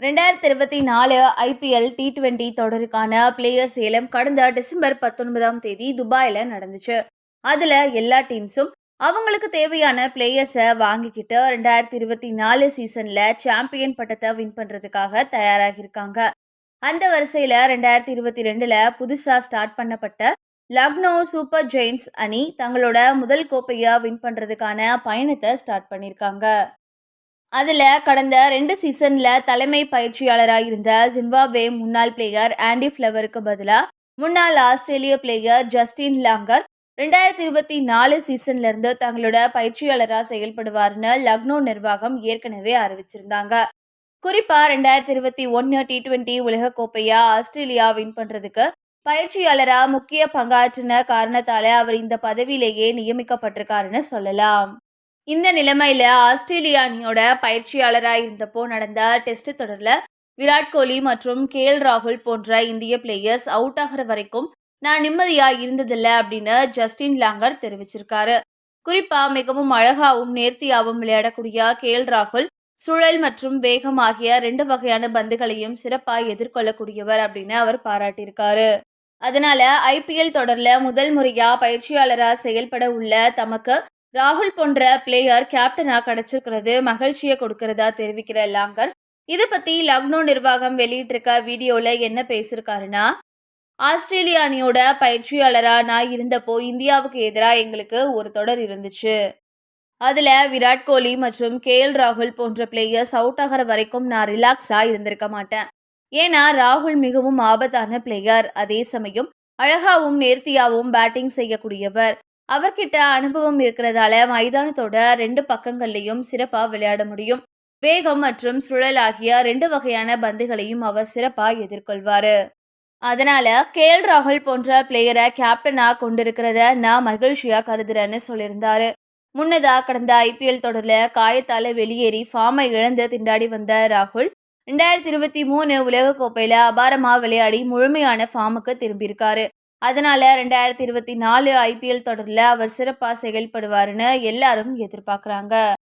2024 IPL T20 தொடருக்கான players ஏலம் கடந்த December 19ஆம் தேதி துபாயில நடந்துச்சு. அதுல எல்லா டீம்ஸும் அவங்களுக்கு தேவையான பிளேயர்ஸை வாங்கிக்கிட்டு 2024 சீசன்ல சாம்பியன் பட்டத்தை வின் பண்றதுக்காக தயாராகியிருக்காங்க. அந்த வரிசையில 2022ல புதுசா ஸ்டார்ட் பண்ணப்பட்ட லக்னோ சூப்பர் ஜெயின்ஸ் அணி தங்களோட முதல் கோப்பையை வின் பண்றதுக்கான பயணத்தை ஸ்டார்ட் பண்ணியிருக்காங்க. அதுல கடந்த 2 சீசன்ல தலைமை பயிற்சியாளராக இருந்த ஜிம்பாப்வே முன்னாள் பிளேயர் ஆண்டி ஃப்ளவருக்கு பதிலா முன்னாள் ஆஸ்திரேலிய பிளேயர் ஜஸ்டின் லாங்கர் 2024 சீசன்ல இருந்து தங்களோட பயிற்சியாளராக செயல்படுவார்னு லக்னோ நிர்வாகம் ஏற்கனவே அறிவிச்சிருந்தாங்க. குறிப்பா 2021 T20 உலகக்கோப்பையை ஆஸ்திரேலியா வின் பண்றதுக்கு பயிற்சியாளரா முக்கிய பங்காற்றின காரணத்தால அவர் இந்த பதவியிலேயே நியமிக்கப்பட்டிருக்காருன்னு சொல்லலாம். இந்த நிலைமையில ஆஸ்திரேலிய அணியோட பயிற்சியாளராக இருந்தப்போ நடந்த டெஸ்ட் தொடர்ல விராட் கோலி மற்றும் ராகுல் போன்ற இந்திய பிளேயர்ஸ் அவுட் ஆகிற வரைக்கும் நான் நிம்மதியா இருந்ததில்ல அப்படின்னு ஜஸ்டின் லாங்கர் தெரிவிச்சிருக்காரு. குறிப்பா மிகவும் அழகாவும் நேர்த்தியாவும் விளையாடக்கூடிய ராகுல் சுழல் மற்றும் வேகம் ஆகிய 2 வகையான பந்துகளையும் சிறப்பாக எதிர்கொள்ளக்கூடியவர் அப்படின்னு அவர் பாராட்டியிருக்காரு. அதனால ஐபிஎல் தொடர்ல முதல் முறையா பயிற்சியாளராக செயல்பட உள்ள தமக்கு ராகுல் போன்ற பிளேயர் கேப்டனா கிடைச்சிருக்கிறது மகிழ்ச்சியை கொடுக்கறதா தெரிவிக்கிற லாங்கர் இதை பத்தி லக்னோ நிர்வாகம் வெளியிட்டிருக்க வீடியோல என்ன பேசியிருக்காருன்னா, ஆஸ்திரேலிய அணியோட பயிற்சியாளரா நான் இருந்தப்போ இந்தியாவுக்கு எதிராக எங்களுக்கு ஒரு தொடர் இருந்துச்சு. அதுல விராட் கோலி மற்றும் ராகுல் போன்ற பிளேயர்ஸ் அவுட் ஆகிற வரைக்கும் நான் ரிலாக்ஸா இருந்திருக்க மாட்டேன். ஏன்னா ராகுல் மிகவும் ஆபத்தான பிளேயர், அதே சமயம் அழகாவும் நேர்த்தியாவும் பேட்டிங் செய்யக்கூடியவர். அவர்கிட்ட அனுபவம் இருக்கிறதால மைதானத்தோட 2 பக்கங்கள்லையும் சிறப்பா விளையாட முடியும். வேகம் மற்றும் சுழல் ஆகிய 2 வகையான பந்துகளையும் அவர் சிறப்பா எதிர்கொள்வாரு. அதனால ராகுல் போன்ற பிளேயரை கேப்டனா கொண்டிருக்கிறத நான் மகிழ்ச்சியா கருதுறேன்னு சொல்லியிருந்தாரு. முன்னதா கடந்த ஐபிஎல் தொடர்ல காயத்தால வெளியேறி ஃபார்மை இழந்து திண்டாடி வந்த ராகுல் 2023 உலகக்கோப்பையில அபாரமா விளையாடி முழுமையான ஃபார்முக்கு திரும்பியிருக்காரு. அதனால 2024 ஐபிஎல் தொடர்ல அவர் சிறப்பா செயல்படுவாருன்னு எல்லாரும் எதிர்பார்க்குறாங்க.